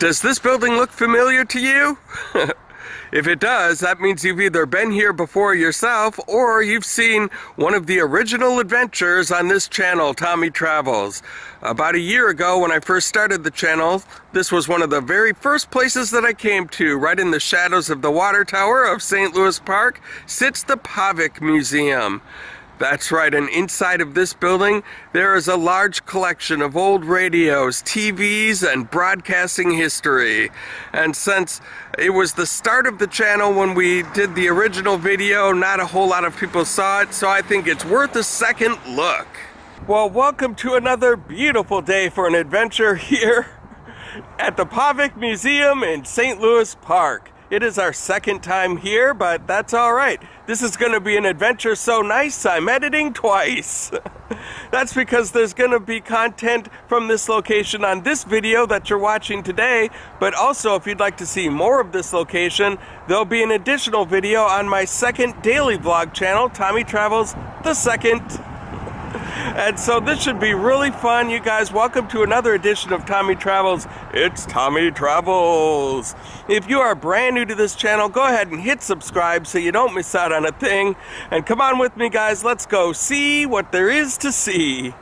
Does this building look familiar to you? If it does, that means you've either been here before yourself or you've seen one of the original adventures on this channel, Tommy Travels. About a year ago when I first started the channel, this was one of the very first places that I came to. Right in the shadows of the water tower of St. Louis Park sits the Pavek Museum. That's right, and inside of this building, there is a large collection of old radios, TVs, and broadcasting history. And since it was the start of the channel when we did the original video, not a whole lot of people saw it, so I think it's worth a second look. Well, welcome to another beautiful day for an adventure here at the Pavek Museum in St. Louis Park. It is our second time here, but that's all right. This is going to be an adventure so nice, I'm editing twice. That's because there's going to be content from this location on this video that you're watching today, but also if you'd like to see more of this location, there'll be an additional video on my second daily vlog channel, Tommy Travels the Second. And so this should be really fun. You guys, welcome to another edition of Tommy Travels. It's Tommy Travels. If you are brand new to this channel, go ahead and hit subscribe so you don't miss out on a thing. And come on with me, guys. Let's go see what there is to see.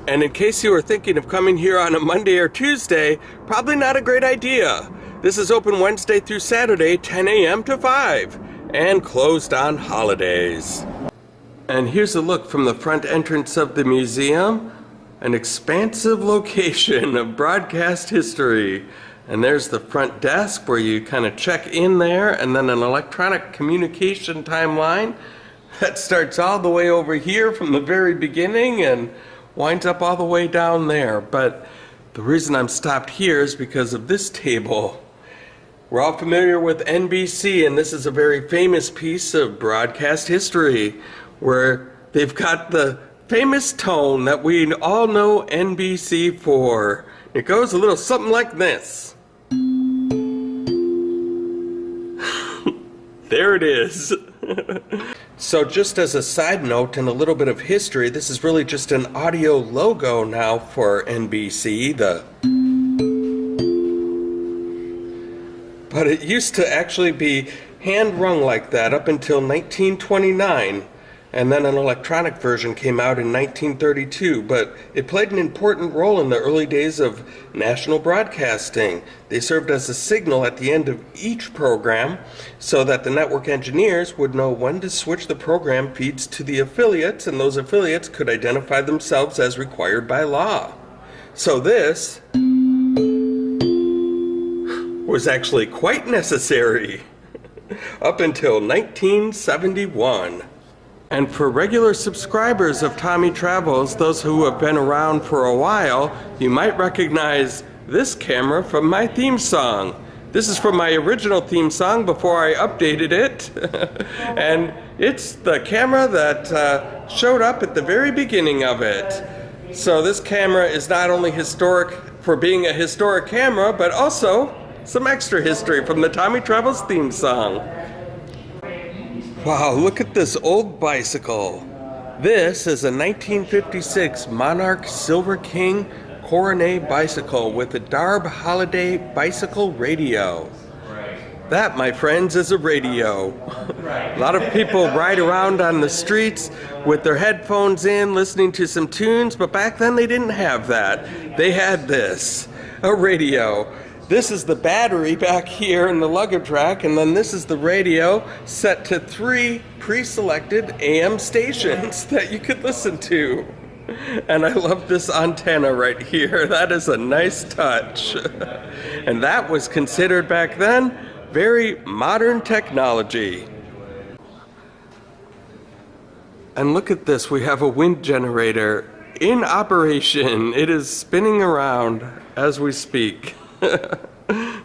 And in case you were thinking of coming here on a Monday or Tuesday, probably not a great idea. This is open Wednesday through Saturday, 10 a.m. to 5, and closed on holidays. And here's a look from the front entrance of the museum, an expansive location of broadcast history. And there's the front desk where you kind of check in there, and then an electronic communication timeline that starts all the way over here from the very beginning and winds up all the way down there. But the reason I'm stopped here is because of this table. We're all familiar with NBC, and this is a very famous piece of broadcast history where they've got the famous tone that we all know NBC for. It goes a little something like this. There it is. So just as a side note and a little bit of history, this is really just an audio logo now for NBC. But it used to actually be hand-rung like that up until 1929. And then an electronic version came out in 1932, but it played an important role in the early days of national broadcasting. They served as a signal at the end of each program so that the network engineers would know when to switch the program feeds to the affiliates, and those affiliates could identify themselves as required by law. So this was actually quite necessary up until 1971. And for regular subscribers of Tommy Travels, those who have been around for a while, you might recognize this camera from my theme song. This is from my original theme song before I updated it. And it's the camera that showed up at the very beginning of it. So this camera is not only historic for being a historic camera, but also some extra history from the Tommy Travels theme song. Wow, look at this old bicycle. This is a 1956 Monarch Silver King Coronet bicycle with a Darb Holiday bicycle radio. That, my friends, is a radio. A lot of people ride around on the streets with their headphones in, listening to some tunes, but back then they didn't have that. They had this, a radio. This is the battery back here in the luggage rack, and then this is the radio set to 3 pre-selected AM stations that you could listen to. And I love this antenna right here. That is a nice touch. And that was considered back then very modern technology. And look at this, we have a wind generator in operation. It is spinning around as we speak.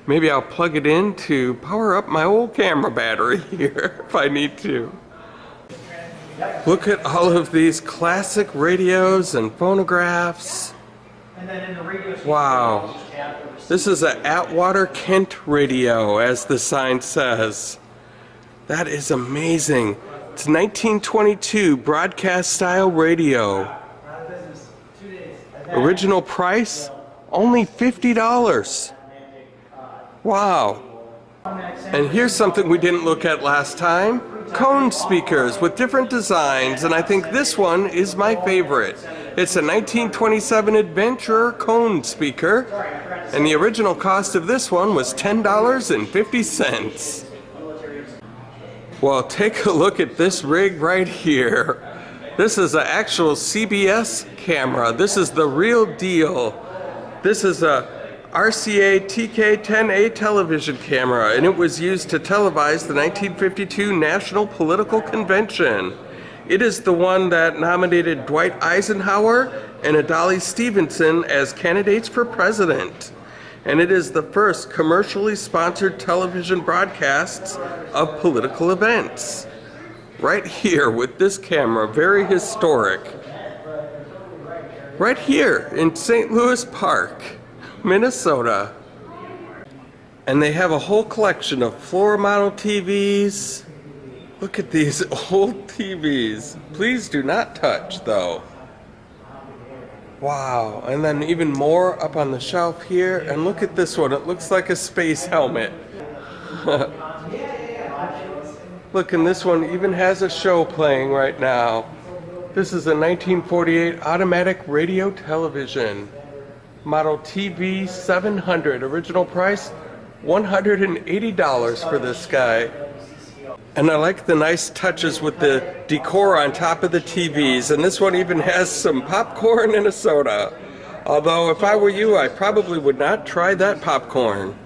Maybe I'll plug it in to power up my old camera battery here if I need to. Look at all of these classic radios and phonographs. Wow. This is an Atwater Kent radio, as the sign says. That is amazing. It's 1922 broadcast style radio. Original price? Only $50. Wow. And here's something we didn't look at last time. Cone speakers with different designs, and I think this one is my favorite. It's a 1927 Adventurer cone speaker, and the original cost of this one was $10.50. Well, take a look at this rig right here. This is an actual CBS camera. This is the real deal. This is a RCA TK-10A television camera, and it was used to televise the 1952 National Political Convention. It is the one that nominated Dwight Eisenhower and Adlai Stevenson as candidates for president. And it is the first commercially sponsored television broadcasts of political events. Right here with this camera, very historic. Right here in St. Louis Park, Minnesota. And they have a whole collection of floor model TVs. Look at these old TVs. Please do not touch, though. Wow. And then even more up on the shelf here. And look at this one. It looks like a space helmet. Look, and this one even has a show playing right now. This is a 1948 automatic radio television. Model TV 700. Original price $180 for this guy. And I like the nice touches with the decor on top of the TVs. And this one even has some popcorn and a soda. Although if I were you, I probably would not try that popcorn.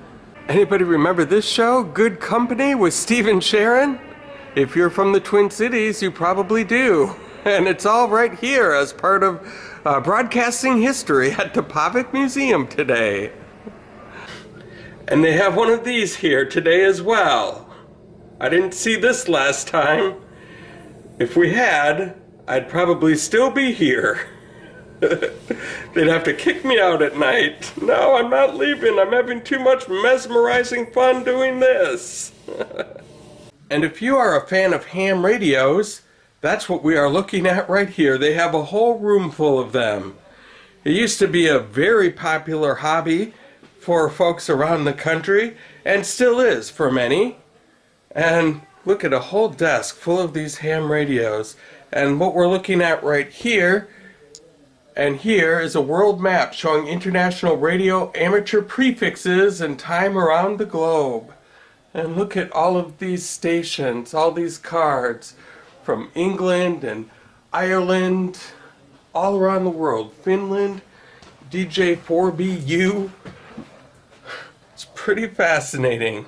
Anybody remember this show, Good Company with Steve and Sharon? If you're from the Twin Cities, you probably do. And it's all right here as part of broadcasting history at the Pavek Museum today. And they have one of these here today as well. I didn't see this last time. If we had, I'd probably still be here. They'd have to kick me out at night. No, I'm not leaving. I'm having too much mesmerizing fun doing this. And if you are a fan of ham radios, that's what we are looking at right here. They have a whole room full of them. It used to be a very popular hobby for folks around the country, and still is for many. And look at a whole desk full of these ham radios. And what we're looking at right here, and here, is a world map showing international radio amateur prefixes and time around the globe. And look at all of these stations, all these cards from England and Ireland, all around the world. Finland, DJ4BU. It's pretty fascinating.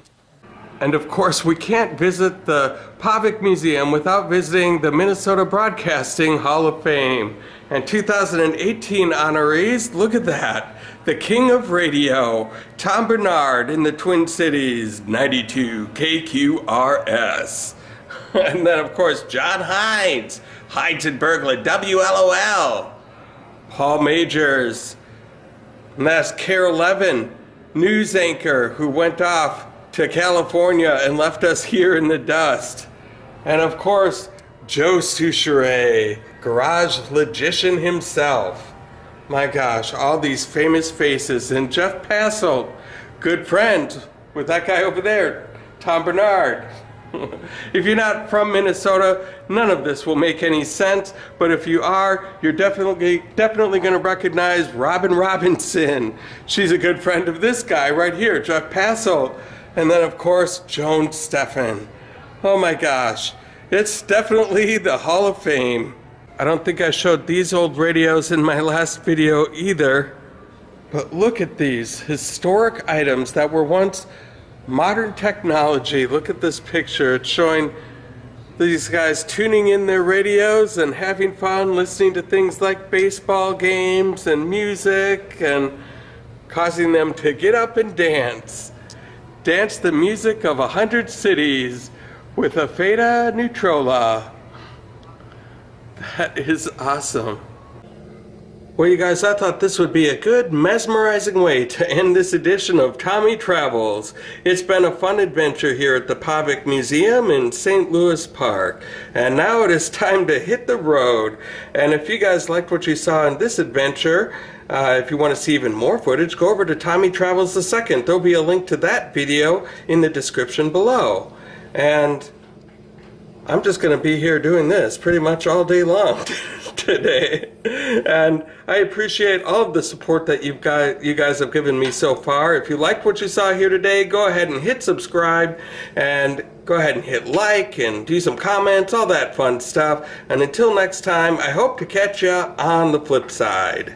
And of course, we can't visit the Pavek Museum without visiting the Minnesota Broadcasting Hall of Fame. And 2018 honorees, look at that. The King of Radio, Tom Bernard in the Twin Cities, 92 KQRS. And then, of course, John Hines, Heidelberg, WLOL. Paul Majors. And that's Carol Levin, news anchor, who went off to California and left us here in the dust. And of course, Joe Souchere, garage logician himself. My gosh, all these famous faces. And Jeff Passolt, good friend with that guy over there, Tom Bernard. If you're not from Minnesota, none of this will make any sense. But if you are, you're definitely going to recognize Robin Robinson. She's a good friend of this guy right here, Jeff Passolt. And then, of course, Joan Steffen. Oh my gosh, it's definitely the Hall of Fame. I don't think I showed these old radios in my last video either. But look at these historic items that were once modern technology. Look at this picture. It's showing these guys tuning in their radios and having fun listening to things like baseball games and music and causing them to get up and dance. Dance the music of 100 cities with a Feta Nutrola. That is awesome. Well, you guys, I thought this would be a good, mesmerizing way to end this edition of Tommy Travels. It's been a fun adventure here at the Pavek Museum in St. Louis Park. And now it is time to hit the road. And if you guys liked what you saw in this adventure, if you want to see even more footage, go over to Tommy Travels the Second. There'll be a link to that video in the description below. And I'm just going to be here doing this pretty much all day long today. And I appreciate all of the support that you guys have given me so far. If you liked what you saw here today, go ahead and hit subscribe and go ahead and hit like and do some comments, all that fun stuff. And until next time, I hope to catch you on the flip side.